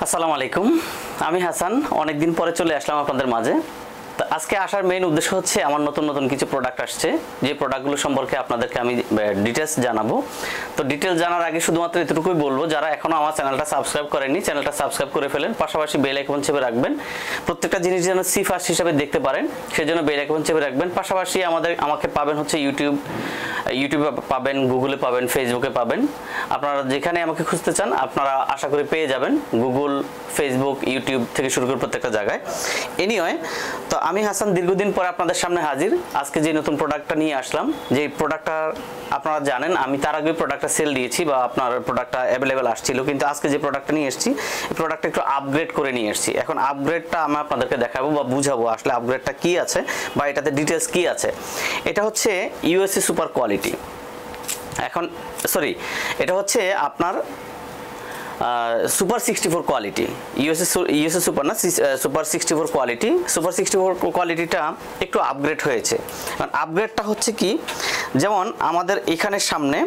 আসসালামু আলাইকুম, আমি হাসান। অনেকদিন পরে চলে আসলাম আপনাদের মাঝে। তো আজকে আসার মেইন উদ্দেশ্য হচ্ছে আমার নতুন নতুন কিছু প্রোডাক্ট আসছে, যে প্রোডাক্টগুলো সম্পর্কে আপনাদেরকে আমি ডিটেলস জানাবো। তো ডিটেলস জানার আগে শুধুমাত্র এতটুকুই বলবো, যারা এখনও আমার চ্যানেলটা সাবস্ক্রাইব করেননি চ্যানেলটা সাবস্ক্রাইব করে ফেলেন, পাশাপাশি বেল আইকন চেপে রাখবেন। প্রত্যেকটা জিনিস যেন সি ফার্স্ট হিসাবে দেখতে পারেন সেজন্য বেল আইকন চেপে রাখবেন। পাশাপাশি আমাকে পাবেন হচ্ছে ইউটিউবে পাবেন, গুগলে পাবেন, ফেসবুকে পাবেন। আপনারা যেখানে আমাকে খুঁজতে চান আপনারা আশা করি পেয়ে যাবেন, গুগল, ফেসবুক, ইউটিউব থেকে শুরু করে প্রত্যেকটা জায়গায়। এনিওয়ে, তো আমি হাসান দীর্ঘদিন পরে আপনাদের সামনে হাজির। আজকে যে নতুন প্রোডাক্টটা নিয়ে আসলাম, যে প্রোডাক্টটা আপনারা জানেন আমি তার আগে প্রোডাক্টটা সেল দিয়েছি বা আপনার প্রোডাক্টটা অ্যাভেলেবেল আসছিল, কিন্তু আজকে যে প্রোডাক্টটা নিয়ে এসেছি এই প্রোডাক্টটা একটু আপগ্রেড করে নিয়ে এসেছি। এখন আপগ্রেডটা আমি আপনাদেরকে দেখাবো বা বুঝাবো আসলে আপগ্রেডটা কি আছে বা এটাতে ডিটেলস কি আছে। এটা হচ্ছে ইউএসএ সুপার কোয়ালিটি। এখন এটা হচ্ছে আপনার সুপার 64 কোয়ালিটি। ইউএসএ সুপার না, সুপার 64 কোয়ালিটি। সুপার 64 কোয়ালিটিটা একটু আপগ্রেড হয়েছে। কারণ আপগ্রেডটা হচ্ছে কি, যেমন আমাদের এখানের সামনে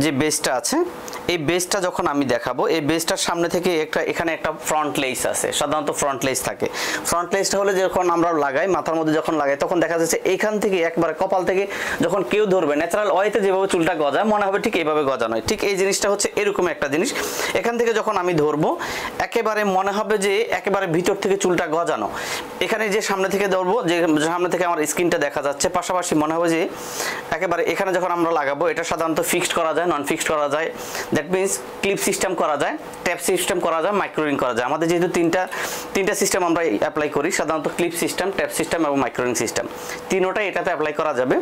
যে বেসটা আছে, এই বেসটা যখন আমি দেখাবো, এই বেসটার সামনে থেকে এখানে একটা ফ্রন্ট লেস আছে। সাধারণত ফ্রন্ট লেস থাকে। ফ্রন্ট লেসটা হলে যখন আমরা লাগাই, মাথার মধ্যে যখন লাগাই, তখন দেখা যাচ্ছে এখান থেকে একবারে কপাল থেকে যখন কেউ ধরবে, ন্যাচারাল ওয়েতে যেভাবে চুলটা গজায় মনে হবে ঠিক এইভাবে গজানো হয়। ঠিক এই জিনিসটা হচ্ছে এরকম একটা জিনিস। এখান থেকে যখন আমি ধরবো একেবারে মনে হবে যে একেবারে ভিতর থেকে চুলটা গজানো। এখানে যে সামনে থেকে ধরবো, যে সামনে থেকে আমার স্কিনটা দেখা যাচ্ছে, পাশাপাশি মনে হবে যে একেবারে এখানে যখন আমরা লাগাবো, এটা সাধারণত ফিক্সড করা যায়, নন ফিক্সড করা যায়। দ্যাট মিনস ক্লিপ সিস্টেম করা যায়, ট্যাপ সিস্টেম করা যায়, মাইক্রোরিং করা যায়। আমাদের যেহেতু তিনটা সিস্টেম আমরা অ্যাপ্লাই করি, সাধারণত ক্লিপ সিস্টেম, ট্যাপ সিস্টেম এবং মাইক্রোরিং সিস্টেম, তিনোটাই এটাতে অ্যাপ্লাই করা যাবে।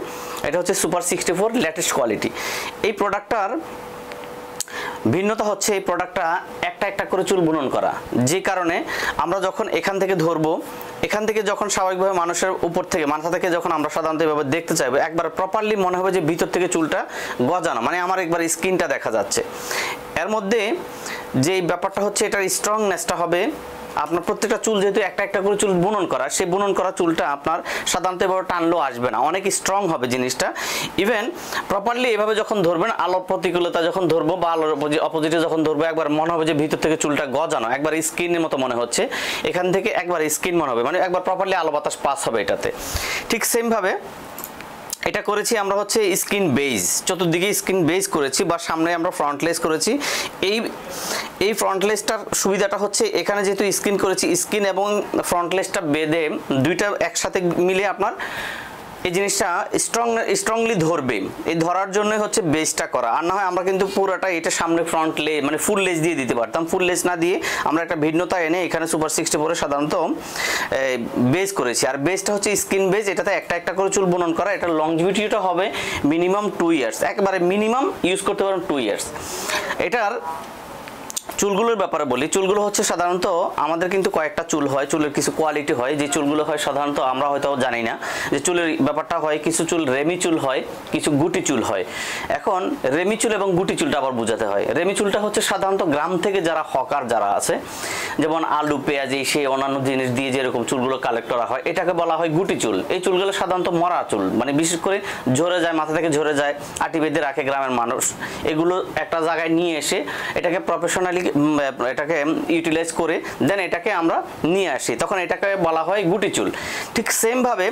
এটা হচ্ছে সুপার 64 লেটেস্ট কোয়ালিটি। এই প্রোডাক্টটার ভিন্নতা হচ্ছে এই প্রোডাক্টটা একটা একটা করে চুল বুনন করা, যে কারণে আমরা যখন এখান থেকে ধরবো, এখান থেকে যখন স্বাভাবিকভাবে মানুষের উপর থেকে মাথা থেকে যখন আমরা সাধারণত এভাবে দেখতে চাইবো, একবার প্রপারলি মনে হবে যে ভিতর থেকে চুলটা গজানো, মানে আমার একবার স্কিনটা দেখা যাচ্ছে। এর মধ্যে যে ব্যাপারটা হচ্ছে এটার স্ট্রংনেসটা হবে, আপনার প্রত্যেকটা চুল যেহেতু একটা একটা করে চুল বুনন করা, সেই বুনন করা চুলটা আপনার সাধারণত এভাবে টানলেও আসবে না, অনেক স্ট্রং হবে জিনিসটা। ইভেন প্রপারলি এভাবে যখন ধরবেন, আলোর প্রতিকূলতা যখন ধরবো বা আলোর অপোজিটে যখন ধরবো, একবার মনে হবে যে ভিতর থেকে চুলটা গজানো, একবার স্কিনের মতো মনে হচ্ছে। এখান থেকে একবার স্কিন মনে হবে, মানে একবার প্রপারলি আলো বাতাস পাস হবে এটাতে। ঠিক সেমভাবে এটা করেছি আমরা হচ্ছে স্কিন বেজ, চতুর্দিকে স্কিন বেজ করেছি বা সামনে আমরা ফ্রন্ট লেস করেছি। এই ফ্রন্ট লেসটার সুবিধাটা হচ্ছে এখানে যেহেতু স্কিন করেছি, স্কিন এবং ফ্রন্ট লেসটা বেঁধে দুইটা একসাথে মিলে আপনার এই জিনিসটা স্ট্রংলি ধরবে। এই ধরার জন্যই হচ্ছে বেসটা করা, আর না হয় আমরা কিন্তু পুরোটা এটা সামনে ফ্রন্ট লেস মানে ফুল লেস দিয়ে দিতে পারতাম। ফুল লেস না দিয়ে আমরা একটা ভিন্নতা এনে এখানে সুপার 64 সাধারণত বেস করেছি। আর বেসটা হচ্ছে স্কিন বেস, এটাতে একটা একটা করে চুল বুনন করা। এটা লংজিভিটিটা হবে মিনিমাম 2 ইয়ার্স, একেবারে মিনিমাম ইউজ করতে পারেন 2 ইয়ার্স। এটার চুলগুলোর ব্যাপারে বলি, চুলগুলো হচ্ছে সাধারণত আমাদের কিন্তু কয়েকটা চুল হয়, চুলের কিছু কোয়ালিটি হয়, যে চুলগুলো হয় সাধারণত আমরা হয়তো জানি না যে চুলের ব্যাপারটা হয়। কিছু চুল রেমি চুল হয়, কিছু গুটি চুল হয়। এখন রেমি চুল এবং গুটি চুলটা আবার বোঝাতে হয়। রেমি চুলটা হচ্ছে সাধারণত গ্রাম থেকে যারা হকার যারা আছে, যেমন আলু, পেঁয়াজ, এই সেই অন্যান্য জিনিস দিয়ে যেরকম চুলগুলো কালেক্ট করা হয়, এটাকে বলা হয় গুটি চুল। এই চুলগুলো সাধারণত মরা চুল, মানে বিশেষ করে ঝরে যায়, মাথা থেকে ঝরে যায়, আটি বেঁধে রাখে গ্রামের মানুষ। এগুলো একটা জায়গায় নিয়ে এসে এটাকে প্রফেশনালি এটাকে ইউটিলাইজ করে দেন এটাকে আমরা নিয়ে আসি, তখন এটাকে বলা হয় গুটি চুল। ঠিক সেম ভাবে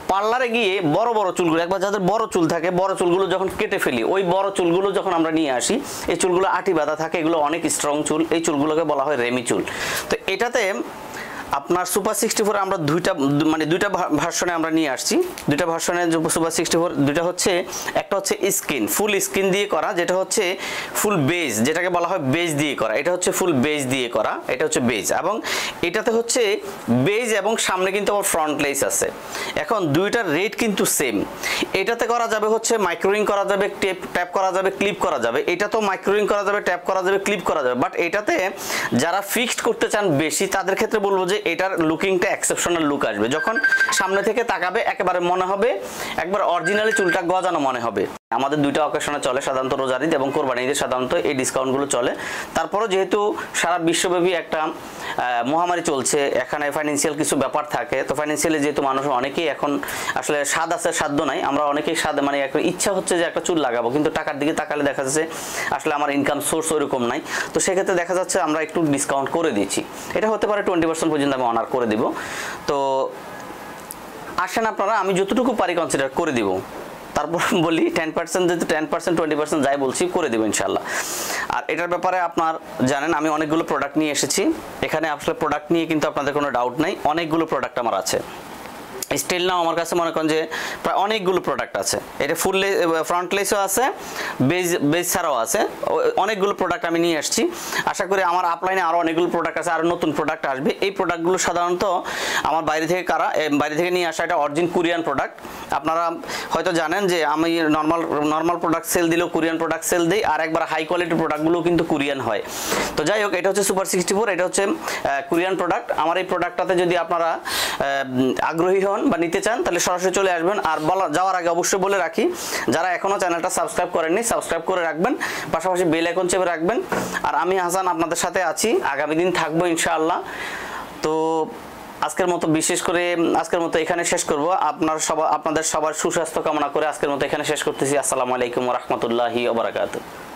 পার্লারে গিয়ে বড় বড় চুলগুলো, একবার যাদের বড় চুল থাকে, বড় চুলগুলো যখন কেটে ফেলি, ওই বড় চুলগুলো যখন আমরা নিয়ে আসি, এই চুলগুলো আটি বাঁধা থাকে, এগুলো অনেক স্ট্রং চুল, এই চুলগুলোকে বলা হয় রেমি চুল। তো এটাতে আপনার সুপার 64 আমরা দুইটা ভার্সনে আমরা নিয়ে আসছি। দুইটা ভার্সনে সুপার 64 দুইটা হচ্ছে, একটা হচ্ছে স্কিন, ফুল স্কিন দিয়ে করা, যেটা হচ্ছে ফুল বেজ, যেটাকে বলা হয় বেজ দিয়ে করা। এটা হচ্ছে ফুল বেজ দিয়ে করা, এটা হচ্ছে বেজ। এবং এটাতে হচ্ছে বেজ এবং সামনে কিন্তু আবার ফ্রন্ট লেস আছে। এখন দুইটার রেট কিন্তু সেম। এটাতে করা যাবে হচ্ছে মাইক্রোরিং করা যাবে, ট্যাপ করা যাবে, ক্লিপ করা যাবে। এটা তো মাইক্রোরিং করা যাবে, ট্যাপ করা যাবে, ক্লিপ করা যাবে। বাট এটাতে যারা ফিক্সড করতে চান বেশি, তাদের ক্ষেত্রে বলবো যে এটার লুকিংটা এক্সেপশনাল লুক আসবে। যখন সামনে থেকে তাকাবে একেবারে মনে হবে একবার অরিজিনালি চুলটা গজানো মনে হবে। আমাদের দুইটা অকেশনে চলে, সাধারণত রোজার ঈদ এবং কোরবানি ঈদে সাধারণত এই ডিসকাউন্টগুলো চলে। তারপরও যেহেতু সারা বিশ্বব্যাপী একটা মহামারী চলছে, এখানে ফাইন্যান্সিয়াল কিছু ব্যাপার থাকে, তো ফাইন্যান্সিয়ালি যেহেতু মানুষ অনেকেই এখন আসলে স্বাদ আছে সাধ্য নাই, আমরা অনেকেই স্বাদ মানে একটা ইচ্ছা হচ্ছে যে একটা চুল লাগাবো, কিন্তু টাকার দিকে তাকালে দেখা যাচ্ছে আসলে আমার ইনকাম সোর্স ওইরকম নাই, তো সেক্ষেত্রে দেখা যাচ্ছে আমরা একটু ডিসকাউন্ট করে দিচ্ছি। এটা হতে পারে 20% পর্যন্ত আমি অনার করে দিব। তো আসেন আপনারা, আমি যতটুকু পারি কনসিডার করে দিব। তারপর বলি 10% যেহেতু 10% 20% যাই বলছি করে দেবো ইনশাল্লাহ। আর এটার ব্যাপারে আপনার জানেন আমি অনেকগুলো প্রোডাক্ট নিয়ে এসেছি, এখানে আসলে প্রোডাক্ট নিয়ে কিন্তু আপনাদের কোনো ডাউট নাই, অনেকগুলো প্রোডাক্ট আমার আছে। স্টিল নাও আমার কাছে মনে করেন যে প্রায় অনেকগুলো প্রোডাক্ট আছে, এটা ফুল ফ্রন্ট লেসও আছে, বেজ ছাড়াও আছে, অনেকগুলো প্রোডাক্ট আমি নিয়ে আসছি। আশা করি আমার আপলাইনে আরও অনেকগুলো প্রোডাক্ট আছে, আরও নতুন প্রোডাক্ট আসবে। এই প্রোডাক্টগুলো সাধারণত আমার বাইরে থেকে নিয়ে আসা, এটা অরিজিন কোরিয়ান প্রোডাক্ট। আপনারা হয়তো জানেন যে আমি নর্মাল প্রোডাক্ট সেল দিলেও কোরিয়ান প্রোডাক্ট সেল দিই, আর একবার হাই কোয়ালিটির প্রোডাক্টগুলো কিন্তু কোরিয়ান হয়। তো যাই হোক, এটা হচ্ছে সুপার 64, এটা হচ্ছে কোরিয়ান প্রোডাক্ট। আমার এই প্রোডাক্টটাতে যদি আপনারা আগ্রহী হন বা নিতে চান তাহলে সরাসরি চলে আসবেন। আর যাওয়ার আগে অবশ্যই বলে রাখি, যারা এখনও চ্যানেলটা সাবস্ক্রাইব করেননি সাবস্ক্রাইব করে রাখবেন, পাশাপাশি বেল আইকন চেপে রাখবেন। আর আমি হাসান আপনাদের সাথে আছি, আগামী দিন থাকবো ইনশাআল্লাহ। তো আজকের মতো এখানে শেষ করব। আপনাদের সবার সুস্বাস্থ্য কামনা করে আজকের মতো এখানে শেষ করতেছি। আসসালামু আলাইকুম ওয়া রাহমাতুল্লাহি ওয়া বারাকাতুহু।